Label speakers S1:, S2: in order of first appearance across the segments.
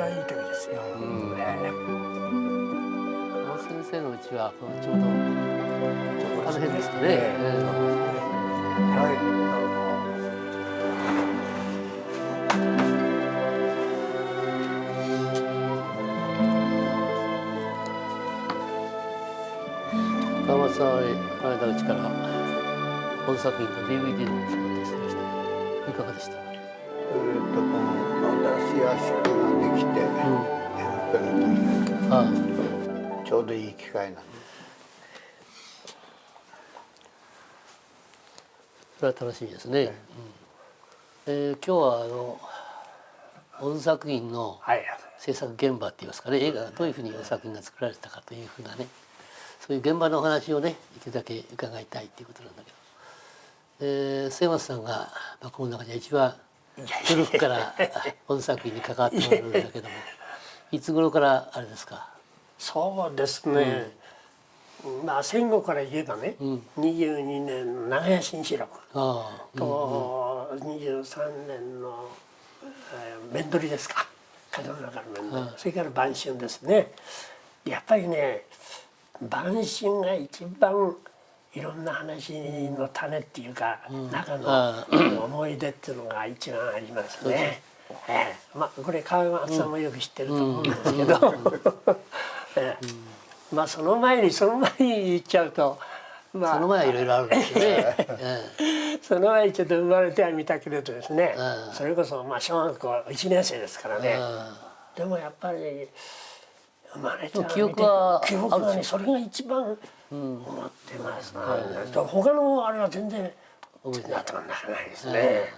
S1: 番いい時ですよ。
S2: 先生のうちはちょうどあの辺ですかね。川松さんはこの間うちから本作品の DVD の仕事をしてました。いかがでした？
S3: この新しい足利ができて、やっぱりちょうどいい機会なんです。
S2: それは楽しみですね。今日は本作品の制作現場っていいますかね、映画がどういうふうに作品が作られたかというふうなね、そういう現場のお話をねできるだけ伺いたいっていうことなんだけど、末松さんが、この中で一番古くから本作品に関わっておられるんだけども、いつ頃からあれですか？
S1: そうですね、戦後から言えばね、22年の長屋新四録と23年の面取りですか、風の中の面取り、それから晩春ですね。やっぱりね、晩春が一番いろんな話の種っていうか、中の思い出っていうのが一番ありますね。これ川松さんもよく知ってると思うんですけど、その前に言っちゃうと、
S2: その前はいろいろあるんですよね。
S1: その前にちょっと生まれてはみたけれどですね、それこそ小学校1年生ですからね。でもやっぱり生まれてはみて記憶はね、それが一番思ってますね。他のあれは全然頭の中ないですね。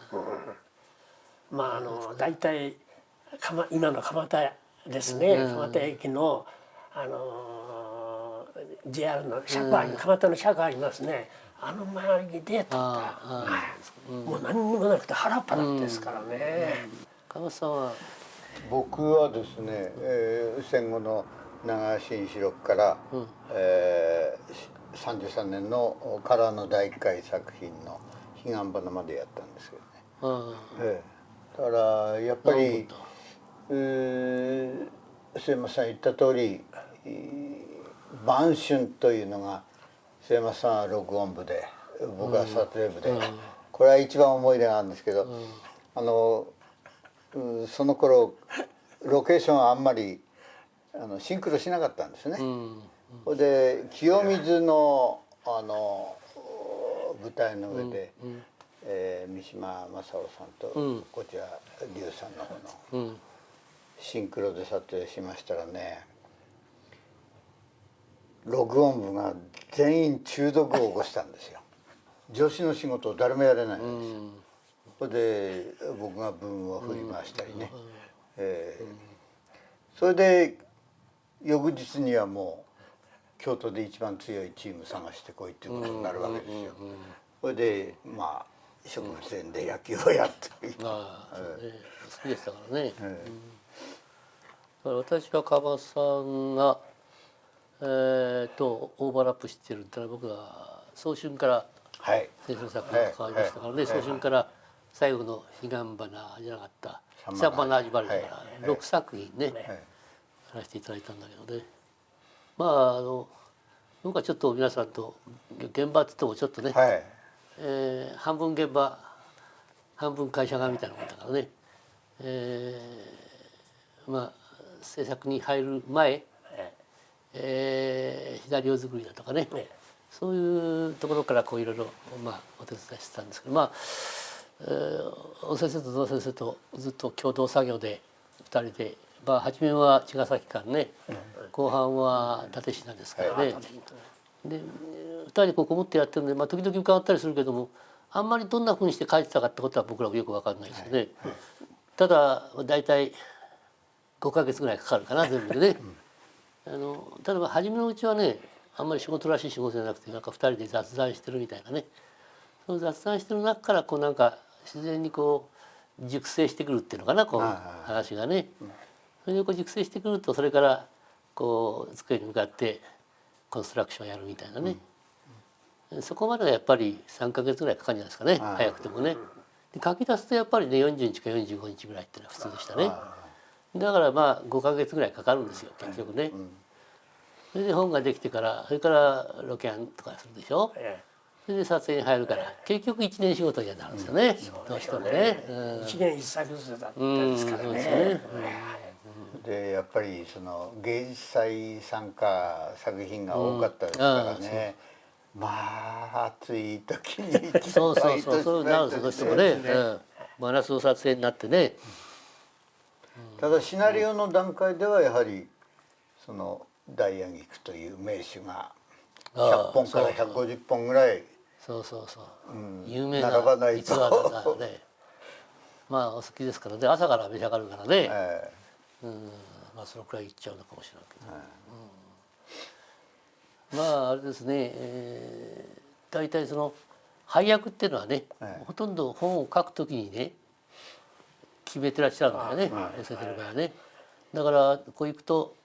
S1: 大体今の蒲田ですね、蒲田駅のJR の車庫蒲田の車庫ありますね。周りで撮った、もう何にもなくて腹っ腹ですからね。
S2: 川松さんは？
S3: 僕はですね、戦後の長屋新四録から、33年のカラーの第1回作品の「彼岸花」までやったんですけどね。だからやっぱり末松さん言った通り、晩春というのが末松さんは録音部で僕は撮影部で、これは一番思い出があるんですけど、その頃ロケーションはあんまりシンクロしなかったんですね。それで清水の舞台の上で、三島正夫さんと、こちら龍さんの方のシンクロで撮影しましたらね、録音部が全員中毒を起こしたんですよ。助手の仕事を誰もやれないんですよ。それで僕が文を振り回したりね、それで翌日にはもう京都で一番強いチーム探してこいっていうことになるわけですよ。それで植物園で野球をやったり、
S2: 好きでしたからね。私が川松さんがとオーバーラップしてるってのは、僕は早春から先生の作品に関わりましたからね。早春から最後の「彼岸花」じゃなかった「久花始まり」だから6作品ねやらせていただいたんだけどね。僕はちょっと皆さんと現場って言ってもちょっとね、半分現場半分会社側みたいなもんだからね、制作に入る前、シナリオ作りだとかね、そういうところからいろいろお手伝いしてたんですけど、小先生と同先生とずっと共同作業で2人で、初めは茅ヶ崎館ね、後半は蓼科ですからね。で2人でこもってやってるんで、時々伺ったりするけども、あんまりどんなふうにして書いてたかってことは僕らもよく分かんないですよね。ただ大体5ヶ月ぐらいかかるかな、全部でね。ただ初めのうちはね、あんまり仕事らしい仕事じゃなくて、2人で雑談してるみたいなね、その雑談してる中から自然に熟成してくるっていうのかな、話がね。それで熟成してくると、それから机に向かってコンストラクションやるみたいなね、そこまではやっぱり3ヶ月ぐらいかかるんじゃないですかね、早くてもね。で書き出すとやっぱりね、40日か45日ぐらいっていうのは普通でしたね。だからまあ5ヶ月ぐらいかかるんですよ結局ね。それで本ができてからそれからロケハンとかするでしょ。それで撮影に入るから結局1年仕事にはなるんですよね、どうしてもね。
S1: 一年一作ずつだったですから
S2: そうです
S1: ね。
S2: ね。
S3: でやっぱりその芸術祭参加作品が多かったですからね、まあ暑い時に行き
S2: そうそう
S3: 毎
S2: そうそう
S3: 年
S2: なるんですよどうしてもね。真夏の撮影になってね。
S3: ただシナリオの段階ではやはりそのダイヤ菊という名手が100本から150本ぐらい
S2: そうそうそう、
S3: うん
S2: 有名な
S3: 並ばないと
S2: 逸話だからね。まあお好きですからね朝から召し上がるからね。まあそのくらいいっちゃうのかもしれないけど、まああれですね、大体その配役っていうのはね、ほとんど本を書くときにね決めてらっしゃるんだよね、先生の場合はね。だからこういくと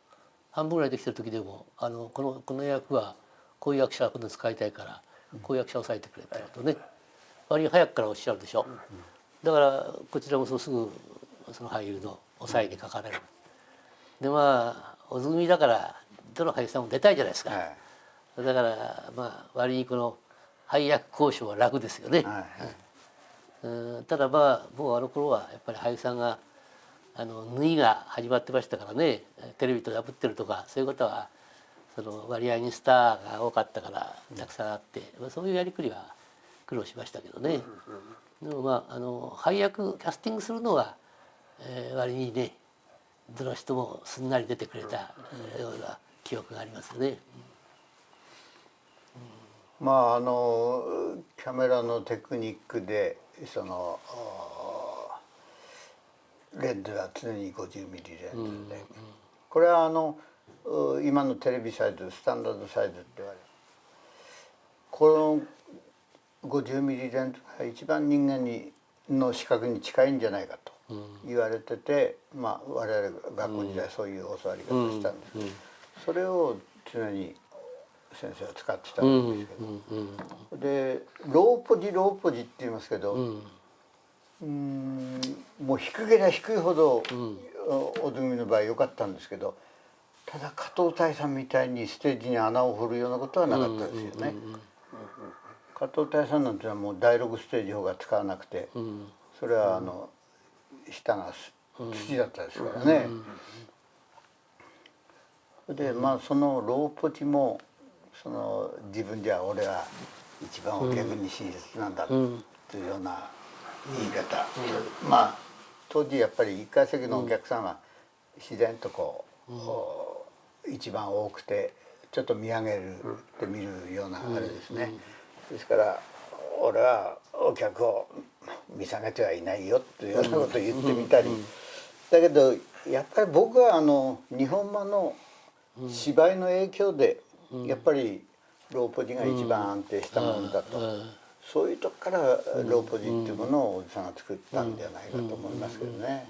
S2: 半分ぐらいできてる時でもこの役はこういう役者を今度使いたいからこういう役者を抑えてくれってことね割に早くからおっしゃるでしょ。だからこちらもすぐその俳優の抑えにかかれる。でまあ小津組だからどの俳優さんも出たいじゃないですか。だからまあ割にこの配役交渉は楽ですよね。ただまあもうあの頃はやっぱり俳優さんが縫いが始まってましたからねテレビとダブってるとかそういうことはその割合にスターが多かったからたくさんあって、そういうやりくりは苦労しましたけどね。でもまあ配役キャスティングするのは、割にねどの人もすんなり出てくれたような記憶がありますよね。
S3: まあキャメラのテクニックでそのレンズは常に50ミリレンズで、これは今のテレビサイズスタンダードサイズって言われるこの50ミリレンズが一番人間の視覚に近いんじゃないかと言われてて、まあ我々学校時代そういう教わり方したんですけど、それを常に先生は使ってたんですけど、でローポジって言いますけど、もう低ければ低いほど小津組の場合良かったんですけど、ただ加藤大さんみたいにステージに穴を掘るようなことはなかったですよね。加藤大さんなんてのはもう第6ステージ法が使わなくて、それは下が土だったですからね。でまあそのローポジもその自分じゃ俺は一番お客に親切なんだというような言い方、まあ当時やっぱり1階席のお客さんは自然とこう、一番多くてちょっと見上げるって見るようなあれですね。ですから俺はお客を見下げてはいないよっていうようなことを言ってみたり、だけどやっぱり僕は日本間の芝居の影響でやっぱりローポジが一番安定したものだと、そういうとこからローポジっていうものをおじさんが作ったんじゃないかと思いますけどね。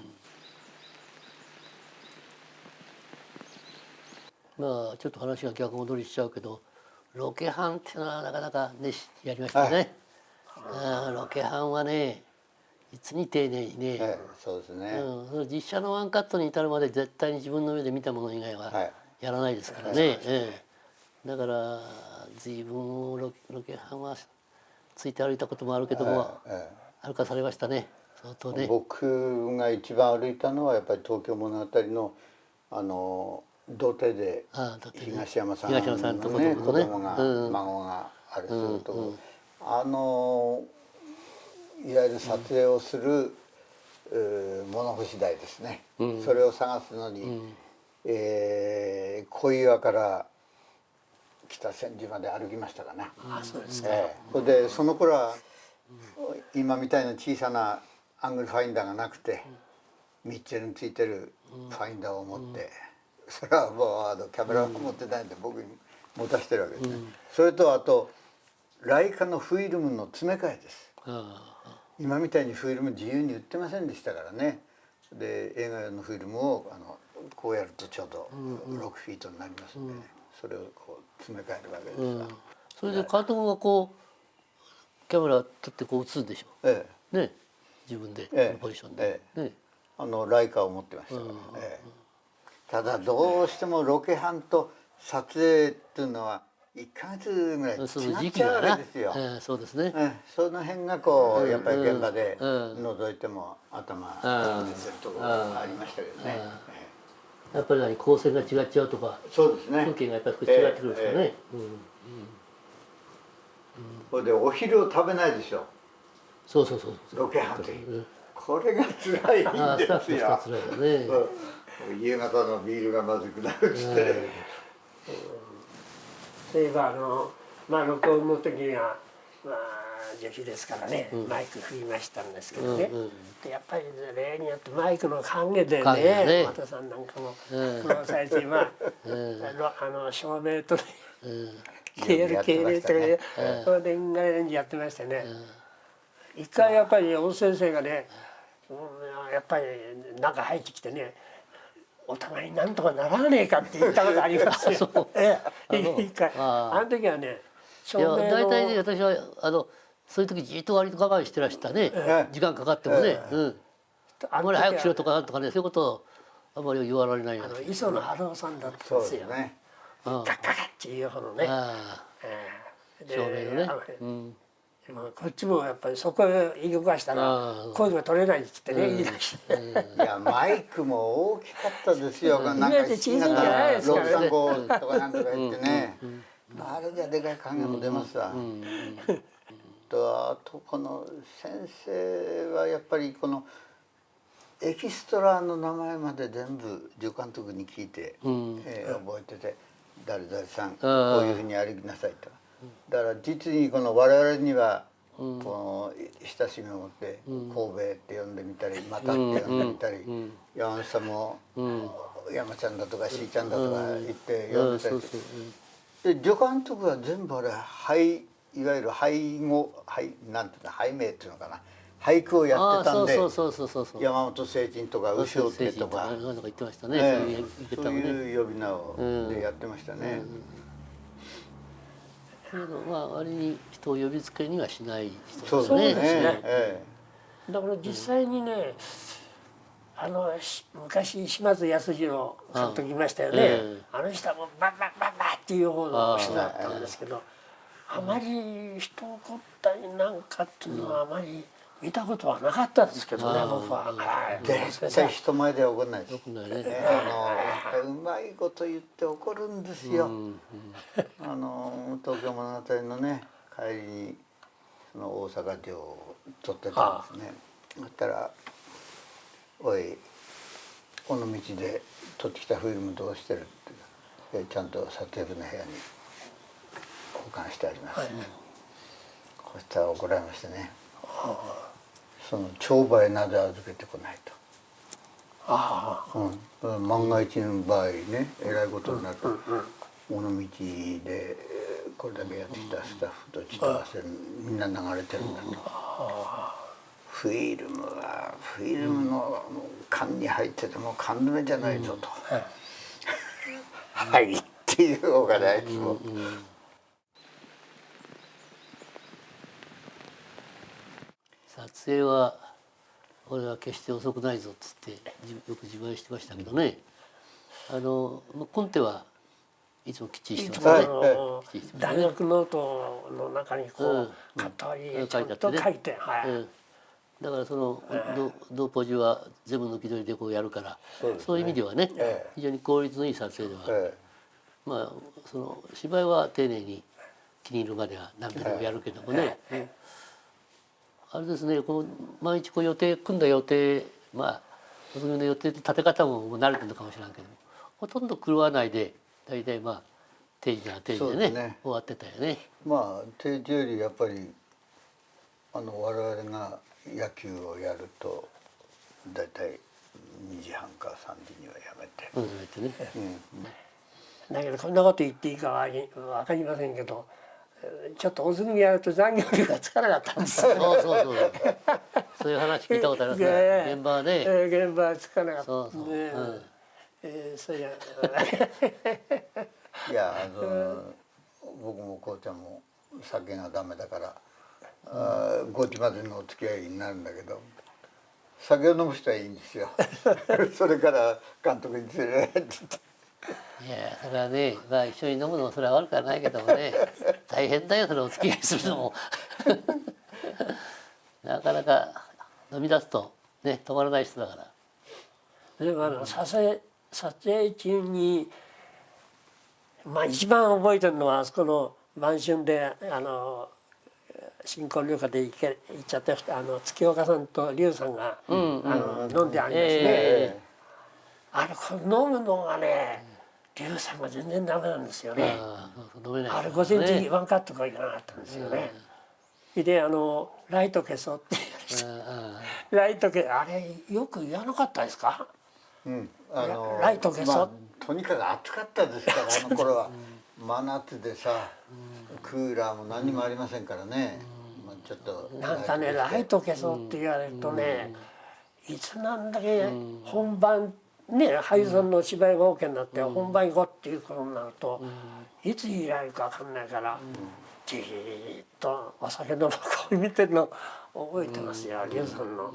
S2: まあちょっと話が逆戻りしちゃうけどロケハンっていうのはなかなかねやりましたね。ロケハンはね実に丁寧にね、
S3: そうですね、
S2: 実写のワンカットに至るまで絶対に自分の目で見たもの以外はやらないですからね。だから随分ロケハンはついて歩いたこともあるけども、歩かされましたね相当ね。
S3: 僕が一番歩いたのはやっぱり東京物語の土手で東山さんのね子供が孫があれするとこ、いわゆる撮影をする物干し台ですね、それを探すのに、小岩から北千住まで歩きましたかね。
S1: そうですか。
S3: それでその頃は今みたいな小さなアングルファインダーがなくて、ミッチェルについてるファインダーを持って、それはもうキャメラを持ってないんで僕に持たせてるわけですね。それとあとライカのフィルムの詰め替えです。今みたいにフィルム自由に売ってませんでしたからね。で映画用のフィルムをこうやるとちょうど6フィートになりますんで、ね、それをこう詰め替えるわけですが、
S2: それで監督がこうキャメラ撮ってこう映すんでしょ、ね自分で、ポジションで、ね
S3: ライカを持ってましたから、ただどうしてもロケハンと撮影っていうのは1ヶ月ぐらい違っ
S2: その時期
S3: ちゃうわ
S2: がな、
S3: けですよ。
S2: そうですね。
S3: その辺がこうやっぱり現場で覗いても頭打ってるところがありましたけどね。
S2: やっぱり光線が違っちゃうとか、
S3: そうですね。
S2: 風景がやっぱり違ってくるんですかね。
S3: それでお昼を食べないでしょ。
S2: そうそうそう。
S3: ロケハンで。これが辛いん
S2: スタッフ
S3: ですよ。
S2: としては辛いよね。
S3: 夕方のビールがまずくなるって。
S1: そういえば録音の時には助手ですからね、マイク振りましたんですけどね、でやっぱり例によってマイクの影でね、和田さんなんかもこの最中照明とね消えるというそれで因果レンジやってましてね、一回やっぱり大先生がね、やっぱり中入ってきてね、お互いなんとかならねえかって言ったことありますよ。一回あの時はね、
S2: いや大体ね、私はそういう時じっと割と我慢してらしたね、時間かかってもね、あんまり早くしろとかなんとかね、そういうことをあんまり言われないんです。
S1: 磯野晴夫さんだったんですよ。ガッガッガッっていうほどね。
S2: 照明のね。
S1: こっちもやっぱりそこへ動かしたら声が取れないって言ってね、言い出して。
S3: いやマイクも大きかったですよ。なんか
S1: 小さいんじゃないですかね。
S3: 635とかなんとか言ってね。あれじゃでかい影も出ますわ。あとこの先生はやっぱりこのエキストラの名前まで全部助監督に聞いて覚えてて、誰々さんこういうふうに歩きなさいと。だから実にこの我々にはこの親しみを持って神戸って呼んでみたり、またって呼んでみたり、山本さんも山ちゃんだとかしーちゃんだとか言って呼んでたりして、で助監督は全部あれいわゆる俳なんていうの、俳名っていうのかな、俳句をやってたんで、山本清張とか牛尾家とかそういう呼び名をでやってましたね。
S2: 割に人を呼びつけにはしない
S3: 人ですね。
S1: だから実際にね、昔島津康次郎監督いましたよね。あの人はもうバッバッバッバッっていう方の人だったんですけど、あまり人を怒ったりなんかっていうのはあまり見たことはなかったですけどね、僕は。
S3: 絶対人前では怒らないです。うまいこと言って怒るんですよ。東京物語のね、帰りにその大阪城を撮ってたんですね。だったら「おいこの道で撮ってきたフィルムどうしてる？」ってちゃんと撮影部の部屋に保管してあります。そしたら怒られましてね。その帳場へなぜ預けてこないと。万が一の場合ね、えらいことになると尾道でこれだけやってきたスタッフと血と汗みんな流れてるんだと。フィルムはフィルムの缶に入ってても缶詰じゃないぞと。はいっていう方がね、あいつも。
S2: 撮影は俺は決して遅くないぞっつってよく自慢してましたけどね、コンテはいつもきっちりしてますね。
S1: 大学ノートの中にこうカット割りちゃんと書いて、
S2: だからその同ポジは全部抜き取りでこうやるから、そういう意味ではね、非常に効率のいい撮影では、まあその芝居は丁寧に気に入るまでは何度でもやるけどもね。あれですね、この毎日こう組んだ予定、お組の予定の立て方も慣れてるのかもしれないけども、ほとんど狂わないで大体定時な定時でね終わってたよね。
S3: 定時よりやっぱり我々が野球をやると大体2時半か3時にはやめて。
S1: だけどこんなこと言っていいかは分かりませんけど、ちょっと大積みやると残業量がつかなかったんですよ。
S2: そういう話聞いたことありますね。現場はね。
S1: 現場はつかなかった。
S3: いや僕もこうちゃんも酒がダメだから5時までのお付き合いになるんだけど、酒を飲む人はいいんですよそれから監督に連れられて
S2: いやそれはね、まあ一緒に飲むのもそれは悪くはないけどもね、大変だよそれお付き合いするのもなかなか飲み出すとね止まらない人だから。
S1: でも撮影中にまあ一番覚えてるのはあそこの晩春で新婚旅行で行っちゃった月岡さんと龍さんが、飲んでありますね、あれこれ飲むのがね龍さんが全然ダメなんですよね。
S2: 飲めない
S1: あれ午前中ワンカットがいかなかったんですよね。でライト消そうってライトあれよく言わなかったですか？ライト消そう、
S3: まあ、とにかく暑かったですからあの頃は真夏でさクーラーも何もありませんからね、まあ、ちょっと
S1: なんかねライト消そうって言われるとね、いつなんだけ本番ね俳優さんの芝居が OK になって本番行こうっていうことになると、いついられるか分かんないから、じーっとお酒の箱を見てるの覚えてますよ、龍さんの。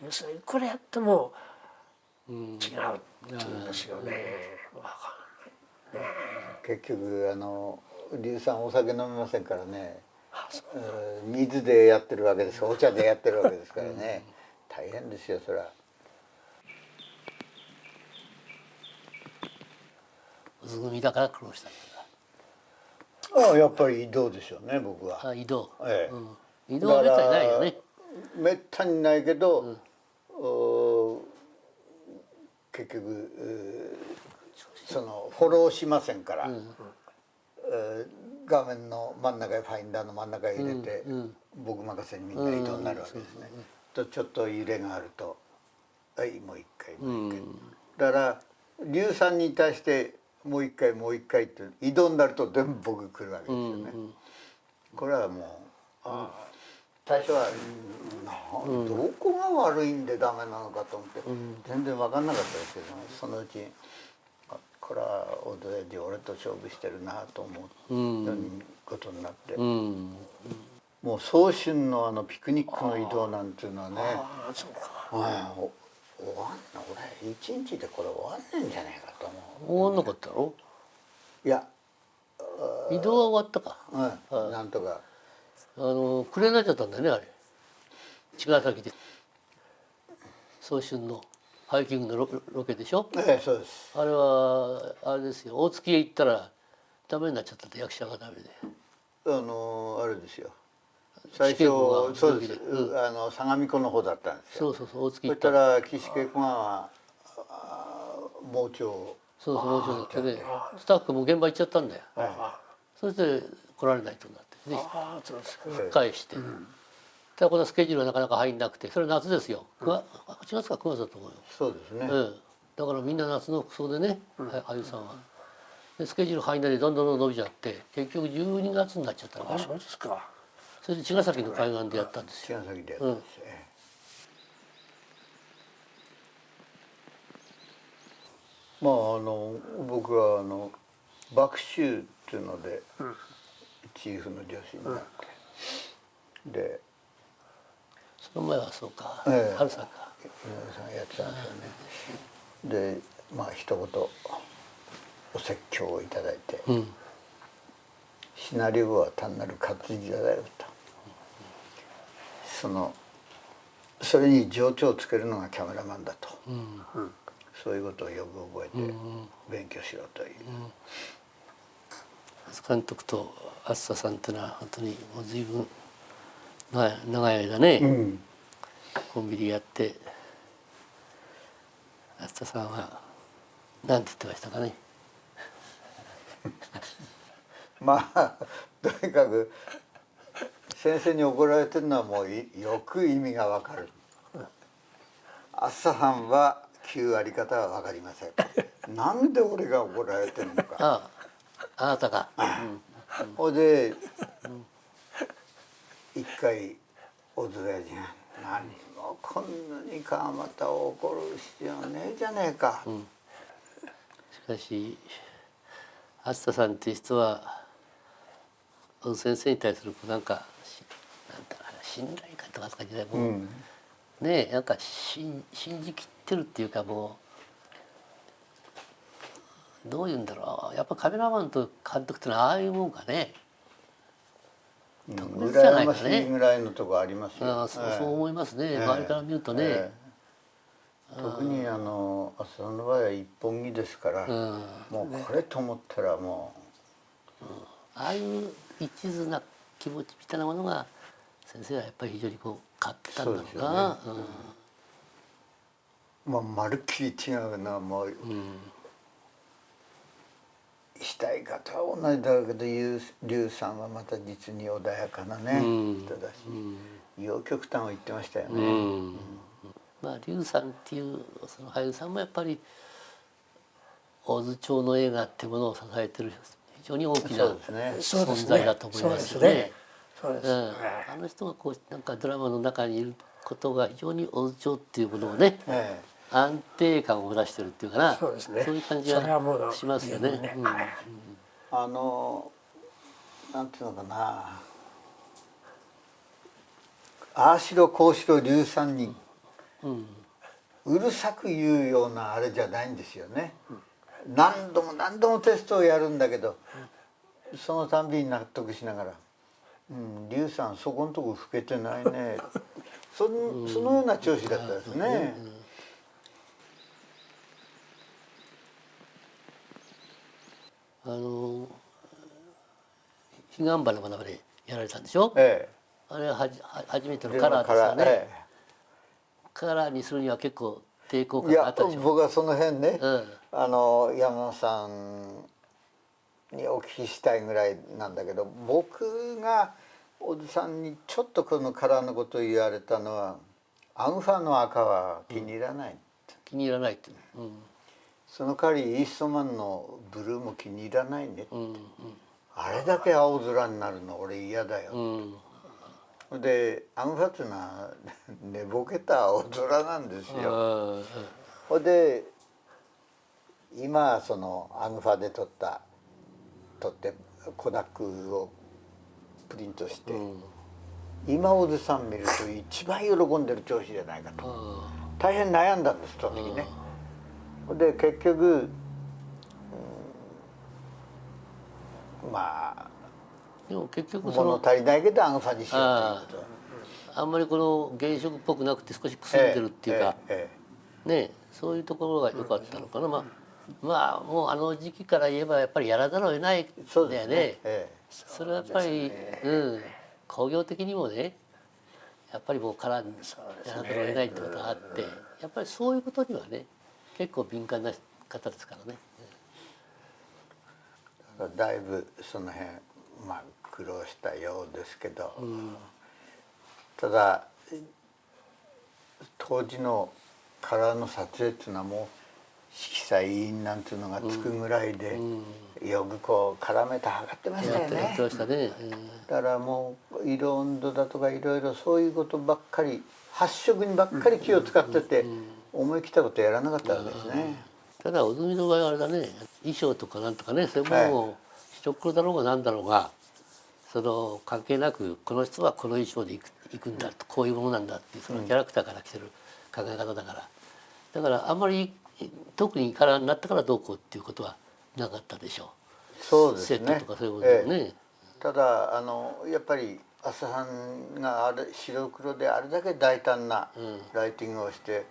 S1: 龍さんいくらやっても違うって言うんですよね。分かんないね。
S3: 結局龍さんお酒飲みませんからね、水でやってるわけですお茶でやってるわけですからね、大変ですよそれは。
S2: 渦組だから苦労したん
S3: やっぱり移動でしょうね僕は。
S2: だ。移動、
S3: 移
S2: 移動はめったにないよね。
S3: めったにないけど、結局そのフォローしませんから、画面の真ん中へファインダーの真ん中へ入れて、僕任せにみんな移動になるわけですね。とちょっと揺れがあると「はいもう一回もう一回」だから龍さんに対して「もう一回もう一回」って移動になると全部僕来るわけですよね。これはもう最初はどこが悪いんでダメなのかと思って全然分かんなかったですけども、そのうちこれは大戸親父俺と勝負してるなと思うようにことになって、もう早春のピクニックの移動なんていうのはね、終わんな俺一日でこれ終わんねんじゃないかと思う。
S2: 終わんなかったの？
S3: いや
S2: 移動は終わったか。
S3: なんとか
S2: 暮れになっちゃったんだよねあれ。茅ヶ崎で早春のハイキングのロケでしょ。
S3: そうです。
S2: あれはあれですよ、大月へ行ったらダメになっちゃったって、役者がダメで。
S3: あれですよ最初そうです、相模湖の方だったんですよ。
S2: 大月行っ
S3: そしたら岸恵子が盲腸を
S2: 盲腸になってね、スタッフも現場行っちゃったんだよ。そして来られないとなってね、返して、ただこのスケジュールはなかなか入んなくて、それ夏ですよ。8月か9月だと思うよ。
S3: そうですね。
S2: だからみんな夏の服装でね、俳優さんは。でスケジュール入んないでどんどん伸びちゃって、結局12月になっちゃったのかな。
S1: そうですか。
S2: それで茅ヶ崎の海岸でやったんですよ。
S3: 茅ヶ崎でやったんですよ。まあ僕は麦秋っていうのでチーフの助手になって、で
S2: その前はそうか、春さんか。
S3: 井上さんやってたんですよね。でまあ一言お説教をいただいて、シナリオは単なる活字だよと、それに情緒をつけるのがキャメラマンだと、そういうことをよく覚えて勉強しろという。
S2: 監督と梓さんっていうのは本当にもう随分長い間ね、コンビでやって、梓さんは何て言ってましたかね。
S3: まあとにかく先生に怒られてるのはもうよく意味がわかる。梓さんは9割方は分かりません。なんで俺が怒られてるのか。
S2: あなたが。
S3: ほいで一回小津親父が「何もこんなに川又を怒る必要ねえじゃねえか」
S2: しかし梓さんっていう人は小津先生に対するなんか信頼感とかじゃない、もうねなんか信じきってるっていうかもうどういうんだろうやっぱカメラマンと監督ってのはああいうもんかね。特別じゃない
S3: 羨ましい
S2: かね。
S3: ぐらいのとこありますよ。
S2: そう思いますね、周りから見るとね。
S3: 特に浅田の場合は一本木ですから、もうこれと思ったらもう、
S2: ああいう一途な気持ちみたいなものが先生はやっぱり非常にこう買ったんだろうな。
S3: まあまるっきり違うなもう、したい方は同じだろうけど劉さんはまた実に穏やかなね、人だし、両極端を言ってましたよね。
S2: まあ劉さんっていうその俳優さんもやっぱり大津町の映画っていうものを支えてる非常に大きな存在だと思いますよね。あの人がこうなんかドラマの中にいることが非常に大津町っていうものをね、安定感を出してるっていうかな、そういう感じがしますよね。
S3: なんていうのかな、ああしろこうしろ劉さんにうるさく言うようなあれじゃないんですよね。何度も何度もテストをやるんだけど、そのたんびに納得しながら「劉さんそこのとこ老けてないね」そのような調子だったですね。
S2: 彼岸花までやられたんでしょ。あれは初めてのカラーですよね。カラーにするには結構抵抗感があったでしょ。
S3: 僕はその辺ね、山野さんにお聞きしたいぐらいなんだけど、僕が小津さんにちょっとこのカラーのことを言われたのは「アンファの赤は気に入らない」
S2: 気に入らないって、
S3: その代わりイーストマンのブルーも気に入らないねって、あれだけ青空になるの俺嫌だよ、でアンファっていうのは寝ぼけた青空なんですよ。ほんで今そのアンファで撮ってコダックをプリントして、今小津さん見ると一番喜んでる調子じゃないかと大変悩んだんですその時ね。で結局、まあ
S2: でも結局
S3: 物足りないけどアンファにしようということ。
S2: あんまりこの原色っぽくなくて少しくすんでるっていうか、ねそういうところが良かったのかな。まあもうあの時期から言えばやっぱりやらざるを得ないんだよね。それはやっぱり工業的にもねやっぱりもうカラーにやらざるを得ないってことがあって、やっぱりそういうことにはね結構敏感な方ですからね。
S3: だいぶその辺苦労したようですけど、ただ当時のカラーの撮影っていうのはもう色彩印なんていうのがつくぐらいで、よくこう絡めて測ってましたよね。だからもう色温度だとかいろいろそういうことばっかり発色にばっかり気を使ってて、思い切ったことやらなかったわけですね。
S2: ただ小泉の場合はあれだね、衣装とかなんとかね、そういうものを白黒だろうがなんだろうがその関係なくこの人はこの衣装で行くんだと、こういうものなんだっていうそのキャラクターから来てる考え方だから、だからあんまり特にカラーになったからどうこうっていうことはなかったでしょう。
S3: そうですね。
S2: セットとかそういうことでね。
S3: ただやっぱり浅羽が白黒であれだけ大胆なライティングをして、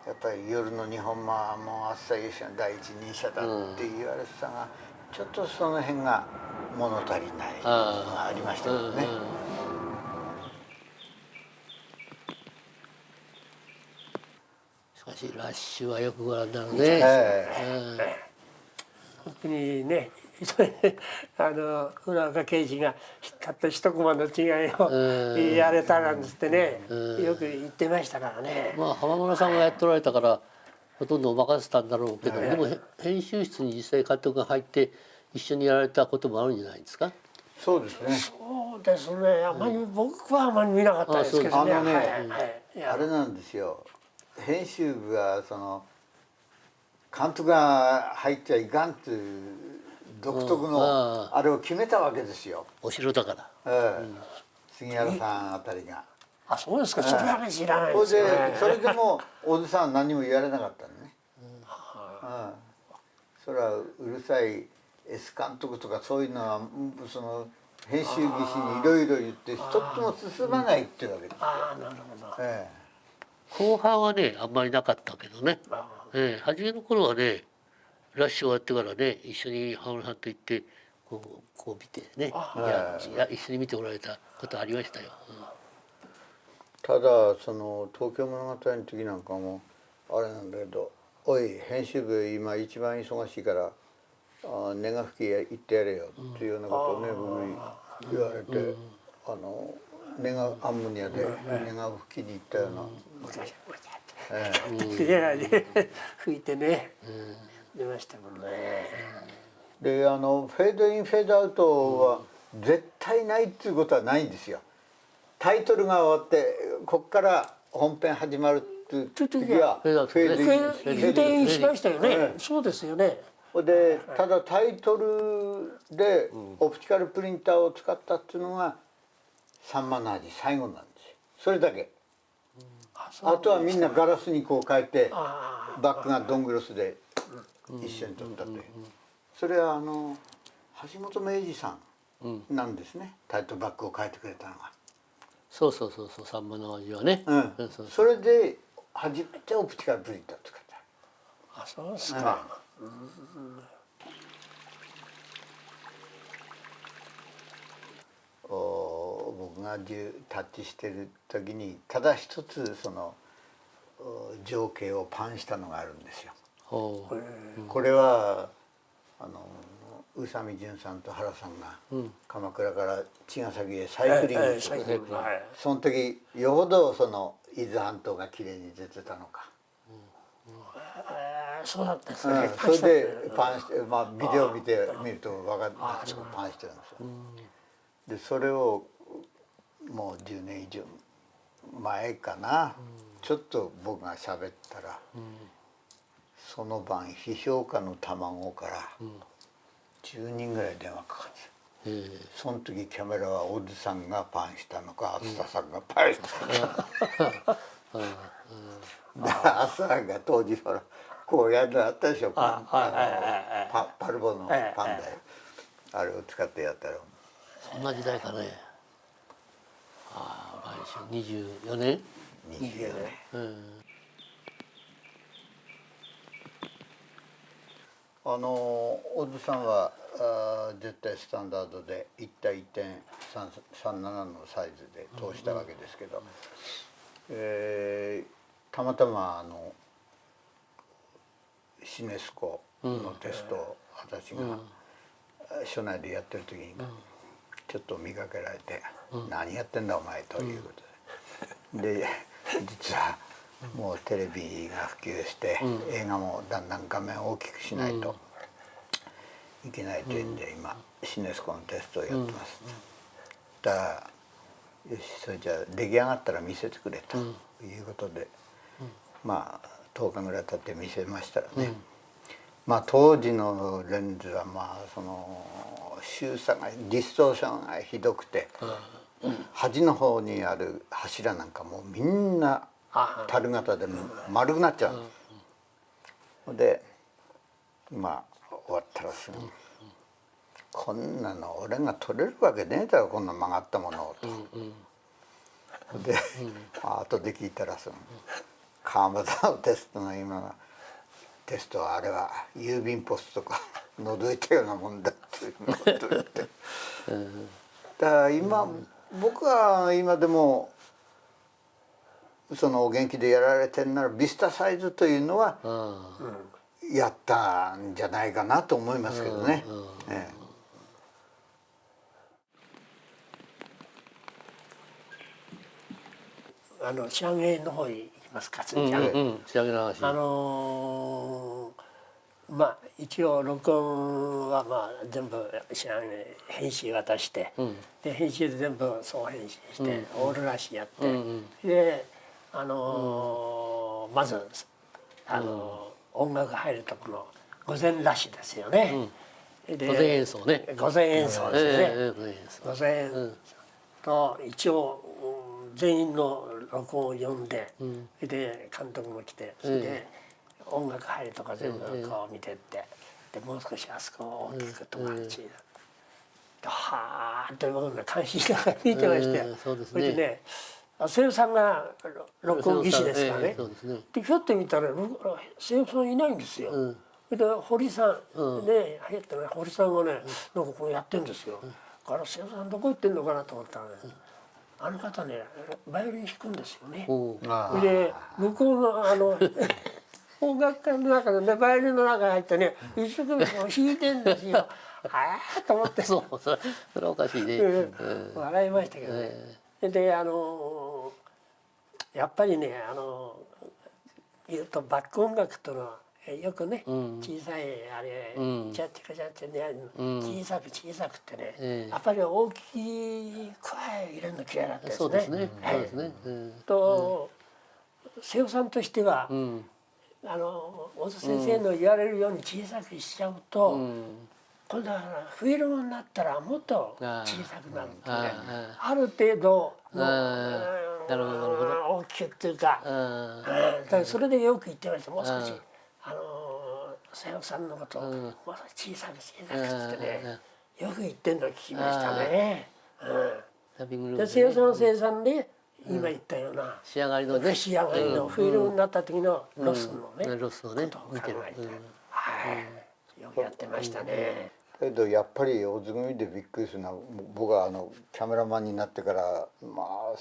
S3: やっぱり夜の日本はもう暑さ優秀な第一人者だって言われてたが、ちょっとその辺が物足りないのがありましたけどね。
S2: しかしラッシュはよくご覧になるね。
S1: 本当にね、それで浦岡刑事がたった一コマの違いをやれたなんつってね、よく言ってましたからね。
S2: まあ浜村さんがやっておられたからほとんど任せたんだろうけど、でも編集室に実際監督が入って一緒にやられたこともあるんじゃないですか。
S3: そうですね。
S1: そうですね。あまり僕はあまり見なかったですけどね。
S3: あれなんですよ。編集部はその監督が入っちゃいかんっていう独特のあれを決めたわけですよ。
S2: お城だから。
S3: 杉原さんあたりが。
S1: あ、そうですか。それはね知らないです
S3: それ
S1: よね。
S3: でそれでも大津さんは何も言われなかったのね。それはうるさい S 監督とかそういうのはその編集技師にいろいろ言って一つも進まないっていうわけですよ。
S1: ああ、なるほど。
S2: 後半はねあんまりなかったけどね、初めの頃はねラッシュ終わってからね一緒に羽村さんと行ってこう見てね、いや一緒に見ておられたことありましたよ。
S3: ただその東京物語の時なんかもあれなんだけど「おい編集部今一番忙しいから根が吹き行ってやれよ」っていうようなことをね僕に言われて根がアンモニアで根が吹きに行ったような。
S1: 吹いてね、出ましたもんね。
S3: でフェードインフェードアウトは絶対ないっていうことはないんですよ。タイトルが終わってこっから本編始まるっていう時はフェードイン
S1: しましたよね。そうですよね。
S3: でただタイトルでオプティカルプリンターを使ったっていうのが「さんまの味」最後なんですよ。それだけ。あとはみんなガラスにこう変えてバックがドングロスで一緒に撮ったという。それは橋本明治さんなんですね、タイトルバックを変えてくれたのが。
S2: そうさんまの味はね、
S3: それで初めてオプティカルプリンターを使った。
S1: あ、そうですか。
S3: 僕がタッチしてる時にただ一つその情景をパンしたのがあるんですよ。これは宇佐美淳さんと原さんが鎌倉から茅ヶ崎へサイクリングする、その時よほどその伊豆半島がきれいに出てたのか、
S1: そうだったんですね。
S3: それでパンして、ビデオ見てみると分かるパンしてるんですよ。でそれをもう10年以上前かな、ちょっと僕が喋ったら、その晩批評家の卵から10人ぐらい電話かかって、その時キャメラは小津さんがパンしたのか梓さんがパンしたのか。梓さんが当時ほらこうやるのあったでしょ、パルボのパンダよ、あれを使ってやったら。
S2: そんな時代かね。24年
S3: 24年。小津さんは絶対スタンダードで1対 1.37 のサイズで通したわけですけど、たまたまシネスコのテストを私が署内でやってる時にちょっと見かけられて「何やってんだお前」ということで、実はもうテレビが普及して映画もだんだん画面を大きくしないといけないというんで今シネスコのテストをやってます。だからよしそれじゃあ出来上がったら見せてくれということで、10日ぐらい経って見せましたらね、当時のレンズはその周差がディストーションがひどくて、端の方にある柱なんかもうみんな樽型で丸くなっちゃうんです。で終わったらすぐ「こんなの俺が撮れるわけねえだろこんな曲がったものを」と。で後で聞いたら川端のテストの今のテストはあれは郵便ポストとか覗いたようなもんだっていうことを言って。だから僕は今でもそのお元気でやられてるならビスタサイズというのはやったんじゃないかなと思いますけどね。
S1: 仕上げの方に行きますか。
S2: 仕上げの話。
S1: 一応録音は全部仕上げ編集渡して、で編集で全部総編集してオールラッシュやって、でまず音楽入るとこの午前ラッシュですよね。
S2: 午前演奏ね。
S1: 午前演奏ですね。午前と一応全員の録音を読んで、で監督も来て、で音楽入りとか全部こう見てって、でもう少しあそこを大きくとか小さく。はあって僕が感心しながら見てまして、それでね瀬尾さんが録音技師ですからね、でひょっと見たら瀬尾さんいないんですよ。それで堀さんね入ってね堀さんがねなんかこうやってんですよ。だから瀬尾さんどこ行ってんのかなと思ったらね、あの方ねバイオリン弾くんですよね。で向こうの音楽家の中でねバイオリンの中に入ってね一生懸命弾いてんですよ。ああと思って
S2: そうそれはおかしいね、
S1: 笑いましたけどね。でやっぱりね言うとバック音楽というのはよくね、小さいあれ、チャッチカチャッチャね、小さく小さくってね、やっぱり大きい声入れるの嫌いだったですね。
S2: そうですね。そうですね。
S1: と瀬尾さんとしては、小津先生の言われるように小さくしちゃうと、今度はフィルムになったらもっと小さくなるっていうね、ある程度大きくっていうか、だからそれでよく言ってました。もう少し瀬尾さんのことをもう少し小さく小さくってね、よく言ってんの聞きましたね。で瀬尾さんの生産で今言ったような
S2: 仕上がりのね、
S1: 仕上がりのフィルムになった時のロスのね、
S2: ロスをね
S1: ことを考えて、よくやってましたね。
S3: けどやっぱり大津組でびっくりするのは、僕はキャメラマンになってから、まあ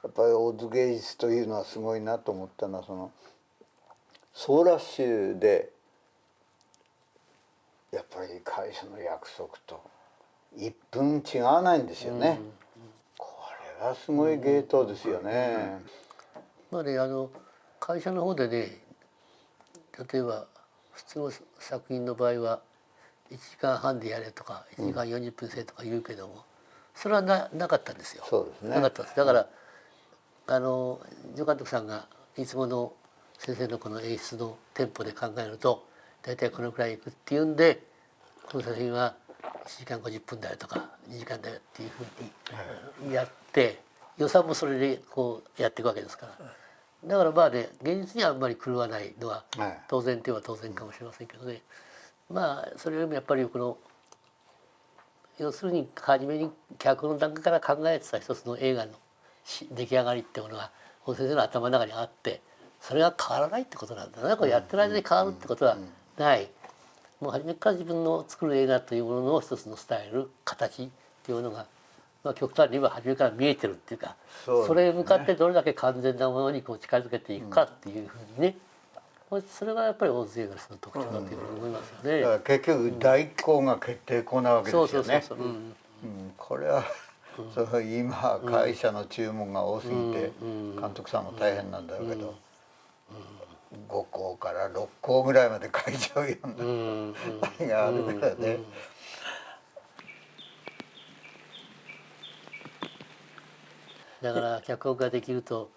S3: やっぱり大津芸術というのはすごいなと思ったのは、ソーラッシュでやっぱり会社の約束と1分違わないんですよね。これはすごい芸当ですよね。
S2: まあね、会社の方でね、例えば普通の作品の場合は1時間半でやれとか1時間40分制とか言うけども、それはなかったんですよ。
S3: そうですね。
S2: なかったです。だから助監督さんがいつもの先生のこの演出のテンポで考えると大体このくらいいくっていうんで、この作品は1時間50分だよとか2時間だよっていうふうにやって、予算もそれでこうやっていくわけですから。だからまあね、現実にはあんまり狂わないのは当然といえば当然かもしれませんけどね。まあそれよりもやっぱり要するに初めに脚本の段階から考えてた一つの映画の出来上がりってものが大先生の頭の中にあって、それが変わらないってことなんだな。これやってる間に変わるってことはない。もう初めから自分の作る映画というものの一つのスタイル、形っていうのが、まあ、極端に言えば初めから見えてるっていうか、それへ向かってどれだけ完全なものにこう近づけていくかっていうふうにね、それがやっぱり大津映画の特徴だというふうに思いますよね。
S3: だから結局第一項が決定項なわけですよね。これは今会社の注文が多すぎて監督さんも大変なんだろうけど、5項から6項ぐらいまで書いちゃうようなあれがあるからね。
S2: だから脚本ができると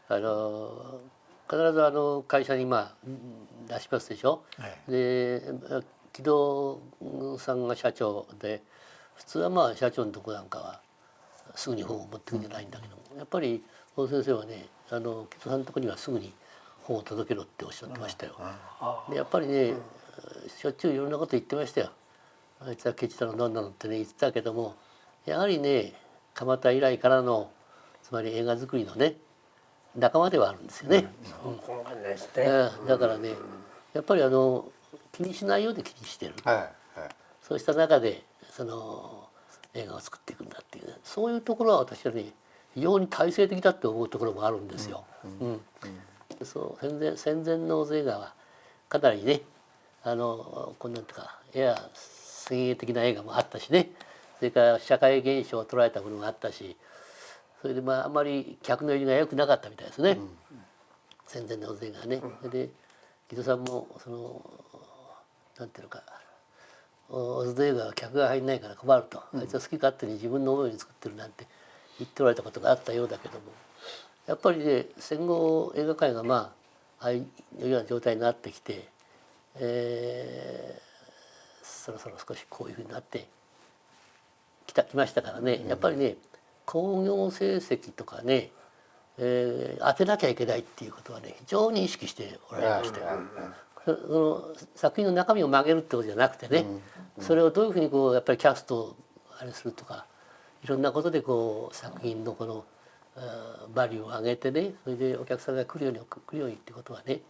S2: 必ず会社に出しますでしょ。で木戸さんが社長で、普通は社長のとこなんかはすぐに本を持ってくるんじゃないんだけども、やっぱり大先生はね木戸さんのとこにはすぐに本を届けろっておっしゃってましたよ。でやっぱりねしょっちゅういろんなこと言ってましたよ。あいつはケチだの何なのってね言ってたけども、やはりね蒲田以来からのつまり映画作りのね仲間ではあるんですよね。だからねやっぱり気にしないようで気にしてる、そうした中で映画を作っていくんだっていう、ね、そういうところは私はね非常に体制的だって思うところもあるんですよ。そう戦前の映画はかなりねこんなんとか先鋭的な映画もあったしね、それから社会現象を捉えたものがあったし、それであんまり客の入りが良くなかったみたいですね、戦前の映画がね。で木戸さんもなんていうのか、オズの映画は客が入んないから困ると、あいつは好き勝手に自分の思うように作ってるなんて言っておられたことがあったようだけども、やっぱりね戦後映画界がああいうような状態になってきて、そろそろ少しこういうふうになってきましたからね、やっぱりね興行成績とかね当てなきゃいけないっていうことはね非常に意識しておられまして、その作品の中身を曲げるってことじゃなくてね、それをどういうふうにこうやっぱりキャストをあれするとかいろんなことでこう作品のこのバリューを上げてね、それでお客さんが来るようにってことはね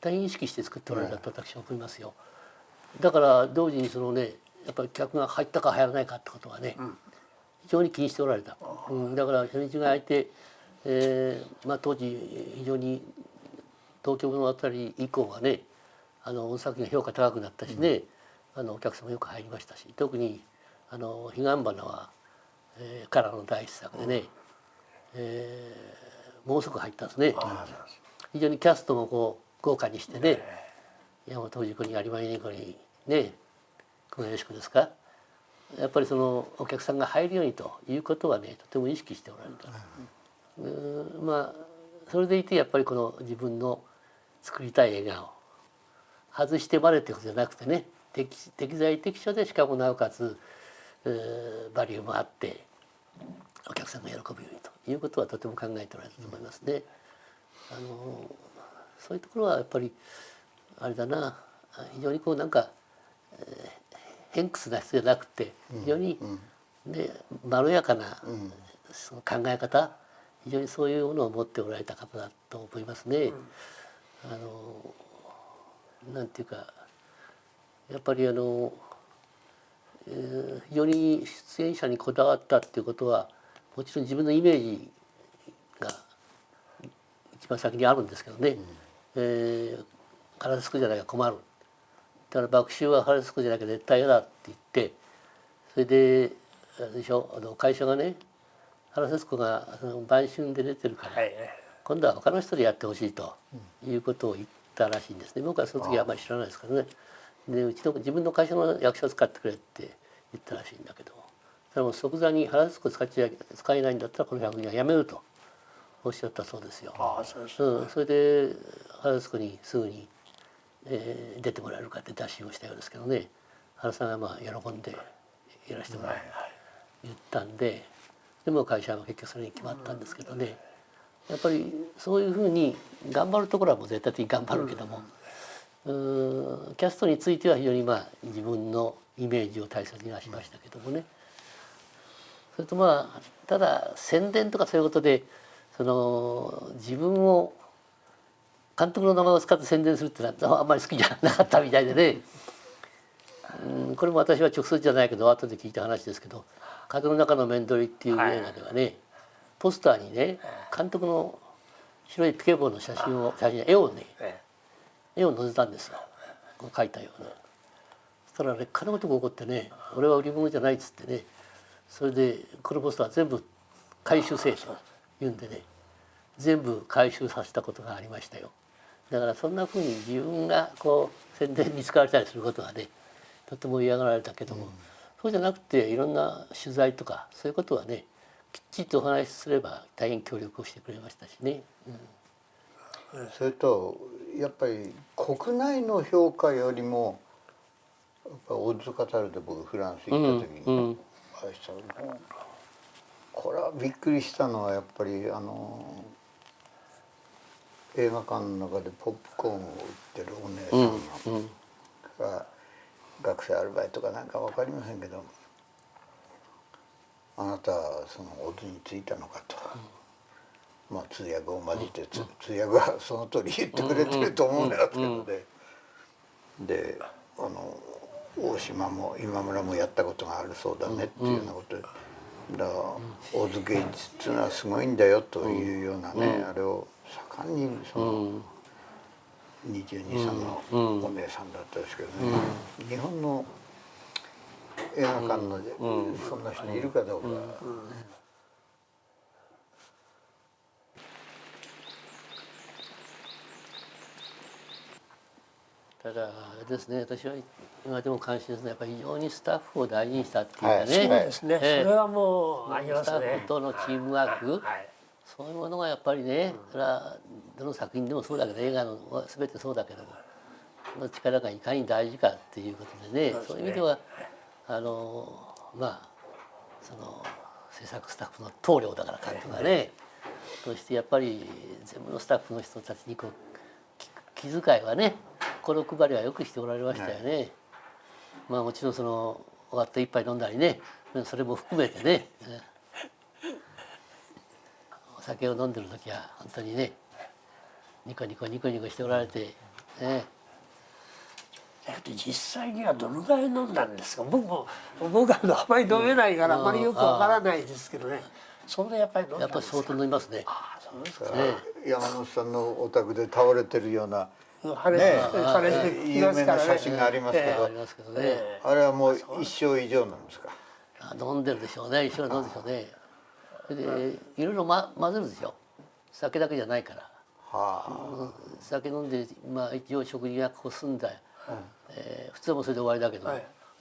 S2: 大変意識して作っておられたと私は思いますよ。だから同時にそのねやっぱり客が入ったか入らないかってことはね、非常に気にしておられた。だから初日が空いて、当時非常に東京のあたり以降はね大崎が評価高くなったしね、お客様よく入りましたし、特に彼岸花は、からの第一作でね、もうすぐ入ったんですね。非常にキャストもこう豪華にしてね、山本氏子に有馬稲子にね久米よし子ですか、やっぱりそのお客さんが入るようにということはねとても意識しておられた。まあそれでいてやっぱりこの自分の作りたい映画を外してまでってことじゃなくてね、適材適所でしかもなおかつバリューもあってお客さんが喜ぶようにということはとても考えておられると思いますね。そういうところはやっぱりあれだな、非常にこうなんか、偏屈な人じゃなくて非常に、ね、まろやかな、その考え方、非常にそういうものを持っておられた方だと思いますね。なんていうかやっぱり非常に出演者にこだわったっていうことはもちろん自分のイメージが一番先にあるんですけどね、腹すくじゃなきゃ困る、だから爆臭は腹すくじゃなきゃ絶対嫌だって言って、それであれでしょ、会社がね原節子が売春で出てるから、今度は他の人でやってほしいということを言ったらしいんですね。僕はその時はあまり知らないですからね。で自分の会社の役者を使ってくれって言ったらしいんだけど、それも即座に原節子使えないんだったらこの役人はやめるとおっしゃったそうですよ。それで原節子にすぐに、出てもらえるかって打診をしたようですけどね、原さんがまあ喜んでやらせてもらえると言ったんで、でも会社は結局それに決まったんですけどね、やっぱりそういうふうに頑張るところはもう絶対的に頑張るけども、キャストについては非常にまあ自分のイメージを大切にはしましたけどもね。それとまあただ宣伝とかそういうことで自分を監督の名前を使って宣伝するってのはあんまり好きじゃなかったみたいでね、これも私は直接じゃないけど後で聞いた話ですけど「風の中の面取り」っていう映画ではね、ポスターにね監督の白いピケ帽の絵を載せたんですよ、描いたような。そしたらね金事が起こってね「俺は売り物じゃない」っつってね、それでこのポスター全部回収せえと言うんでね全部回収させたことがありましたよ。だからそんなふうに自分がこう宣伝に使われたりすることはねとても嫌がられたけども、そうじゃなくていろんな取材とかそういうことはねきっちりとお話しすれば大変協力をしてくれましたしね。
S3: それとやっぱり国内の評価よりもやっぱオッズカタールで僕フランス行った時にあれしたの、これはびっくりしたのはやっぱり映画館の中でポップコーンを売ってるお姉さんが、学生アルバイトかなんか分かりませんけど「あなたはそのオッズについたのか」と。まあ通訳を交えて通訳はその通り言ってくれてると思うんですけどね。で大島も今村もやったことがあるそうだねっていうようなことで、だから大津芸術っていうのはすごいんだよというようなね、あれを盛んにその22、3のお姉さんだったですけどね、日本の映画館のそんな人いるかどうか。
S2: ただですね、私は今でも感心ですね、やっぱり非常にスタッフを大事にしたっていうかね、
S1: そうですね、それはもうありますね。
S2: スタッフとのチームワーク、そういうものがやっぱりね、それはどの作品でもそうだけど映画の全てそうだけどもその力がいかに大事かっていうことでね、そういう意味ではまあその制作スタッフの棟梁だから監督がねとしてやっぱり全部のスタッフの人たちにこう気遣いはね、心配りはよくしておられましたよね。まあもちろんその終わって一杯飲んだりね、それも含めてね、お酒を飲んでる時は本当にねニコニコニコニコしておられてね。
S1: 実際にはどのぐらい飲んだんですか。僕はあまり飲めないからあまりよくわからないですけどね。そんなやっぱり飲んだんですか。
S2: やっぱり相当飲みますね。
S1: ああ、そうですか。
S3: 山本さんのお宅で倒れてるような
S1: 話してき
S3: 有名な
S1: ますからね。
S3: 写真がありますけど、
S2: ありますけどね。
S3: あれはもう一生以上なんですか。
S2: 飲んでるでしょうね。一緒に飲んでるでしょうね。でいろいろ、混ぜるでしょ。酒だけじゃないから。
S3: は
S2: 酒飲んで、まあ、一応食事がこう済んだ、普通はもうそれで終わりだけど、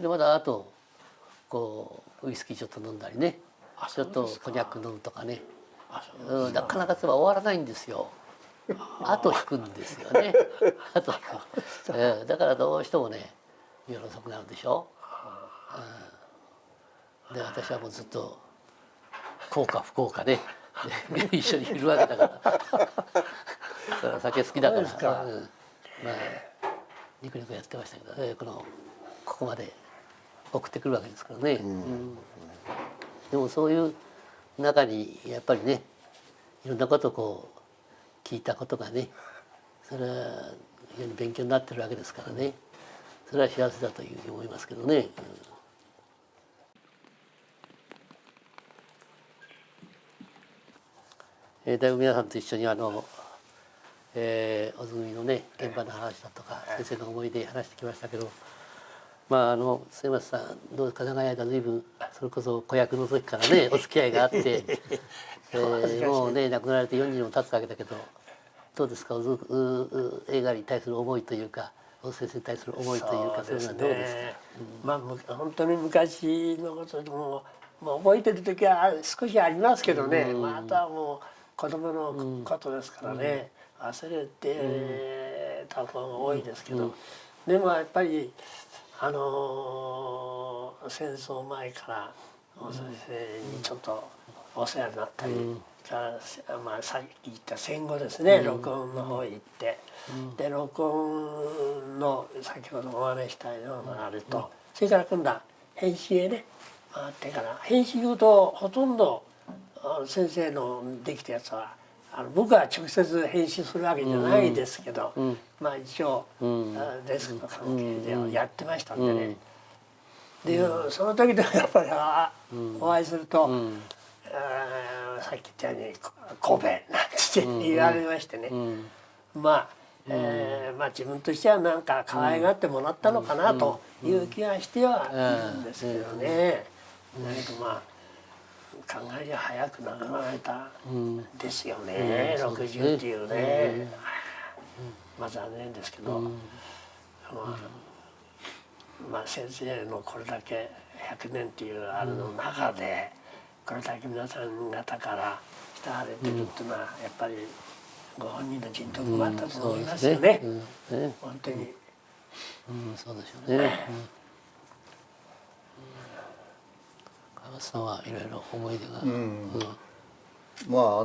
S2: でまだあとこうウイスキーちょっと飲んだりね、ちょっとコニャック飲むとかね、なかなか終わらないんですよ。後引くんですよね。後引く、だからどうしてもね夜遅くなるでしょ。で私はもうずっと幸か不幸かね一緒にいるわけだから酒好きだから、まあニコニコやってましたけど、ここまで送ってくるわけですからね。でもそういう中にやっぱりねいろんなことをこう聞いたことがね、それは非常に勉強になってるわけですからね、それは幸せだというふうに思いますけどね。だいぶ皆さんと一緒に小津組のね現場の話だとか先生の思い出話してきましたけど、まあ末松さんどうですか。長い間随分それこそ子役の時からねお付き合いがあってもうね亡くなられて40年も経つわけだけど、どうですか映画に対する思いというか小津先生に対する思いというか、そういうのはどうですか。
S1: まあ本当に昔のことでも覚えてる時は少しありますけどね、あとはもう子供のことですからね、忘れてた子が多いですけど、でもやっぱり戦争前から大先生にちょっとお世話になったり、まあさっき言った戦後ですね、録音の方へ行って、で録音の先ほどお話ししたようなあれと、それから今度は編集へね回ってから、編集言うとほとんど先生のできたやつは僕は直接編集するわけじゃないですけど、まあ一応デスクの関係でやってましたんでね。でその時でもやっぱりお会いすると、さっき言ったように「神戸」なんて言われましてね、まあ自分としてはなんか可愛がってもらったのかなという気がしてはいるんですけどね。だけどまあ考えりゃ早く亡くなられたんですよね、60っていうね。まあ残念ですけど、まあ先生のこれだけ100年っていうあれの中でこれだけ皆さん方から慕われてるっていうのはやっぱりご本人の人徳もあったと思いますよね。本当に。
S2: そうでしょうね。川端さんはいろいろ思い出が。
S3: まあ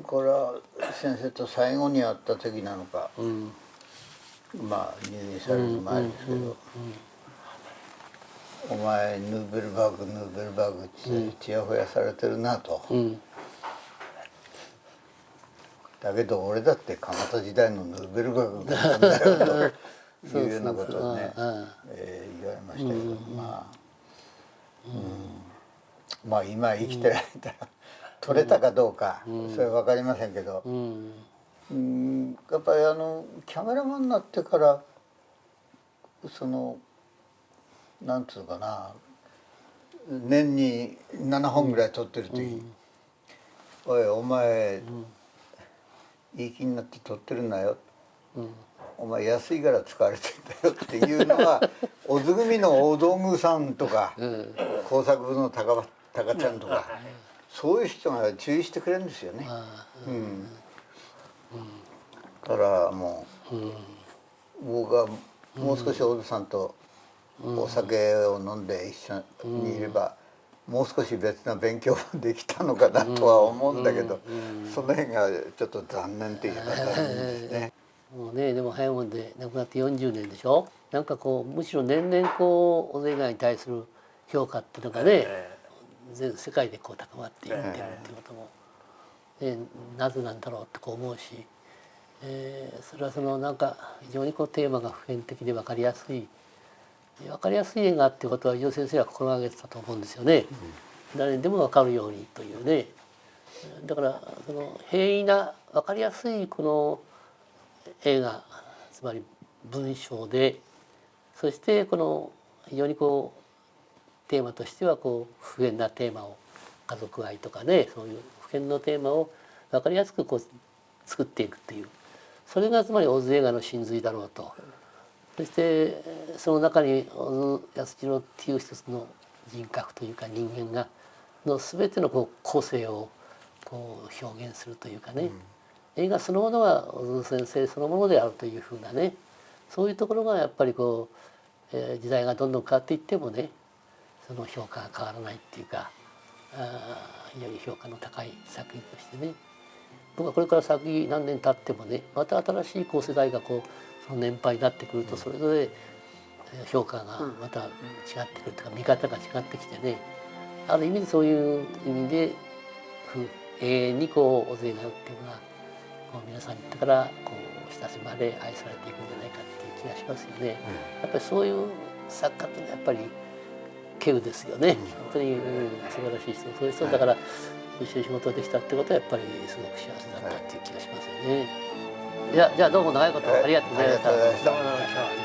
S3: これは先生と最後に会った時なのか、まあ入院される前ですけど「お前ヌーベルバーグヌーベルバーグ」ってちやほやされてるなと。だけど俺だって蒲田時代のヌーベルバーグだったんだよというようなことをね言われましたけど、まあ今生きてられたら取れたかどうかそれは分かりませんけど、やっぱりキャメラマンになってからなんつうかな、年に7本ぐらい撮ってる時「おいお前いい気になって撮ってるなよ」お前安いから使われてんだよっていうのは小津組の大道具さんとか工作部の高ちゃんとかそういう人が注意してくれるんですよね。だからもう僕がもう少し小津さんとお酒を飲んで一緒にいればもう少し別な勉強もできたのかなとは思うんだけど、その辺がちょっと残念といえば残念ですね。
S2: もうね、でも早いもんで亡くなって40年でしょ。なんかこうむしろ年々こう小津映画に対する評価っていうのがね、全世界でこう高まっていってるっていうことも、なぜなんだろうってこう思うし、それはそのなんか非常にこうテーマが普遍的で分かりやすい映画っていうことは伊城先生は心がけてたと思うんですよね。誰にでも分かるようにというね。だからその平易な分かりやすいこの映画、つまり文章で、そしてこの非常にこうテーマとしてはこう普遍なテーマを、家族愛とかね、そういう普遍のテーマを分かりやすくこう作っていくっていう、それがつまり小津映画の真髄だろうと。そしてその中に小津安二郎っていう一つの人格というか人間がの全てのこう個性をこう表現するというかね、映画そのものが小津先生そのものであるというふうなね、そういうところがやっぱりこう、時代がどんどん変わっていってもね、その評価が変わらないっていうか、非常に評価の高い作品としてね、僕はこれから先何年経ってもね、また新しい世代がこうその年配になってくると、それぞれ評価がまた違ってくるというか、見方が違ってきてね、ある意味でそういう意味で永遠にこう小津映画っていうのがこう皆さんにとからこう親しまれ愛されていくんじゃないかっていう気がしますよね。やっぱりそういう作家っていうのはやっぱり稀有ですよね。本当に、素晴らしい人、そういう人だから一緒に仕事ができたってことはやっぱりすごく幸せだったっていう気がしますよね。じゃあどうも長いことありがとうございました。
S3: ありがとうございました。
S1: どうもどうも。